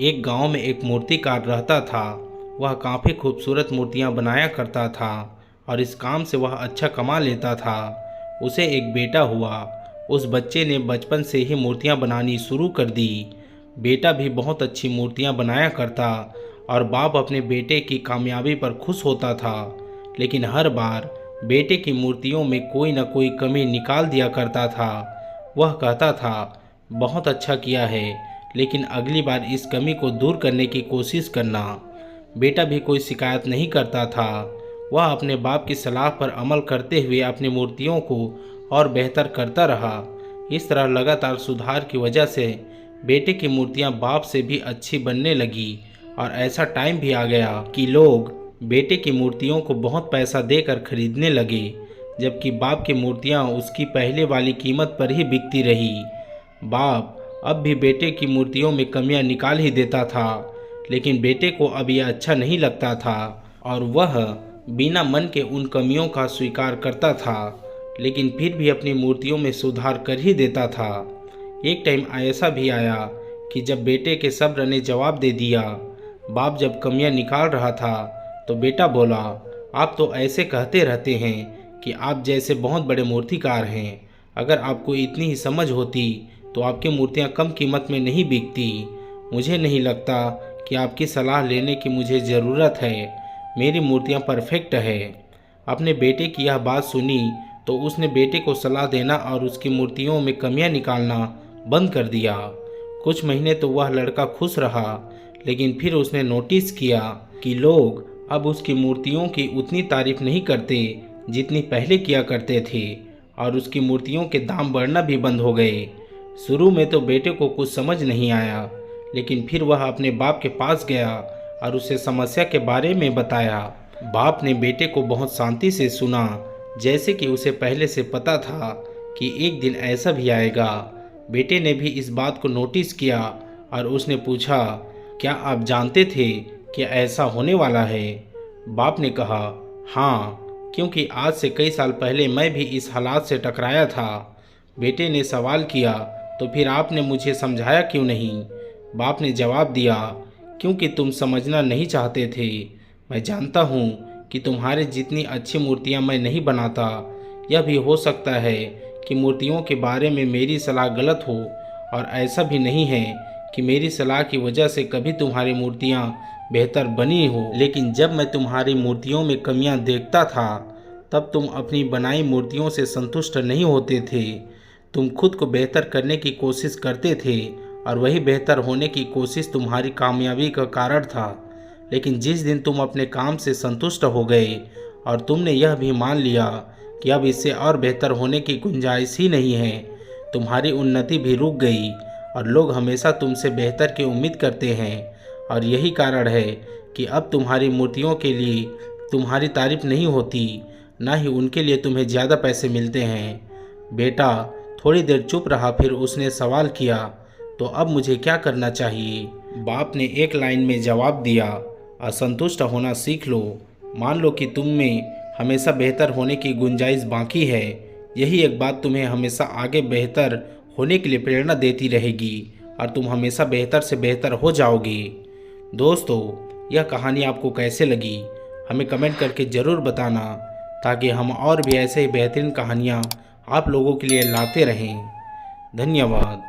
एक गांव में एक मूर्तिकार रहता था। वह काफ़ी खूबसूरत मूर्तियां बनाया करता था और इस काम से वह अच्छा कमा लेता था। उसे एक बेटा हुआ। उस बच्चे ने बचपन से ही मूर्तियां बनानी शुरू कर दी। बेटा भी बहुत अच्छी मूर्तियां बनाया करता और बाप अपने बेटे की कामयाबी पर खुश होता था। लेकिन हर बार बेटे की मूर्तियों में कोई न कोई कमी निकाल दिया करता था। वह कहता था, बहुत अच्छा किया है, लेकिन अगली बार इस कमी को दूर करने की कोशिश करना। बेटा भी कोई शिकायत नहीं करता था। वह अपने बाप की सलाह पर अमल करते हुए अपनी मूर्तियों को और बेहतर करता रहा। इस तरह लगातार सुधार की वजह से बेटे की मूर्तियां बाप से भी अच्छी बनने लगी और ऐसा टाइम भी आ गया कि लोग बेटे की मूर्तियों को बहुत पैसा देकर खरीदने लगे, जबकि बाप की मूर्तियां उसकी पहले वाली कीमत पर ही बिकती रही। बाप अब भी बेटे की मूर्तियों में कमियां निकाल ही देता था, लेकिन बेटे को अब यह अच्छा नहीं लगता था और वह बिना मन के उन कमियों का स्वीकार करता था, लेकिन फिर भी अपनी मूर्तियों में सुधार कर ही देता था। एक टाइम ऐसा भी आया कि जब बेटे के सब्र ने जवाब दे दिया। बाप जब कमियां निकाल रहा था तो बेटा बोला, आप तो ऐसे कहते रहते हैं कि आप जैसे बहुत बड़े मूर्तिकार हैं। अगर आपको इतनी ही समझ होती तो आपकी मूर्तियां कम कीमत में नहीं बिकती। मुझे नहीं लगता कि आपकी सलाह लेने की मुझे ज़रूरत है। मेरी मूर्तियां परफेक्ट है। अपने बेटे की यह बात सुनी तो उसने बेटे को सलाह देना और उसकी मूर्तियों में कमियां निकालना बंद कर दिया। कुछ महीने तो वह लड़का खुश रहा, लेकिन फिर उसने नोटिस किया कि लोग अब उसकी मूर्तियों की उतनी तारीफ नहीं करते जितनी पहले किया करते थे और उसकी मूर्तियों के दाम बढ़ना भी बंद हो गए। शुरू में तो बेटे को कुछ समझ नहीं आया, लेकिन फिर वह अपने बाप के पास गया और उसे समस्या के बारे में बताया। बाप ने बेटे को बहुत शांति से सुना, जैसे कि उसे पहले से पता था कि एक दिन ऐसा भी आएगा। बेटे ने भी इस बात को नोटिस किया और उसने पूछा, क्या आप जानते थे कि ऐसा होने वाला है? बाप ने कहा, हाँ, क्योंकि आज से कई साल पहले मैं भी इस हालात से टकराया था। बेटे ने सवाल किया, तो फिर आपने मुझे समझाया क्यों नहीं? बाप ने जवाब दिया, क्योंकि तुम समझना नहीं चाहते थे। मैं जानता हूँ कि तुम्हारे जितनी अच्छी मूर्तियाँ मैं नहीं बनाता। यह भी हो सकता है कि मूर्तियों के बारे में मेरी सलाह गलत हो, और ऐसा भी नहीं है कि मेरी सलाह की वजह से कभी तुम्हारी मूर्तियाँ बेहतर बनी हो। लेकिन जब मैं तुम्हारी मूर्तियों में कमियाँ देखता था तब तुम अपनी बनाई मूर्तियों से संतुष्ट नहीं होते थे। तुम खुद को बेहतर करने की कोशिश करते थे और वही बेहतर होने की कोशिश तुम्हारी कामयाबी का कारण था। लेकिन जिस दिन तुम अपने काम से संतुष्ट हो गए और तुमने यह भी मान लिया कि अब इससे और बेहतर होने की गुंजाइश ही नहीं है, तुम्हारी उन्नति भी रुक गई और लोग हमेशा तुमसे बेहतर की उम्मीद करते हैं। और यही कारण है कि अब तुम्हारी मूर्तियों के लिए तुम्हारी तारीफ नहीं होती, ना ही उनके लिए तुम्हें ज़्यादा पैसे मिलते हैं। बेटा थोड़ी देर चुप रहा, फिर उसने सवाल किया, तो अब मुझे क्या करना चाहिए? बाप ने एक लाइन में जवाब दिया, असंतुष्ट होना सीख लो। मान लो कि तुम में हमेशा बेहतर होने की गुंजाइश बाकी है। यही एक बात तुम्हें हमेशा आगे बेहतर होने के लिए प्रेरणा देती रहेगी और तुम हमेशा बेहतर से बेहतर हो जाओगे। दोस्तों, यह कहानी आपको कैसे लगी हमें कमेंट करके ज़रूर बताना, ताकि हम और भी ऐसे ही बेहतरीन कहानियाँ आप लोगों के लिए लाते रहें। धन्यवाद।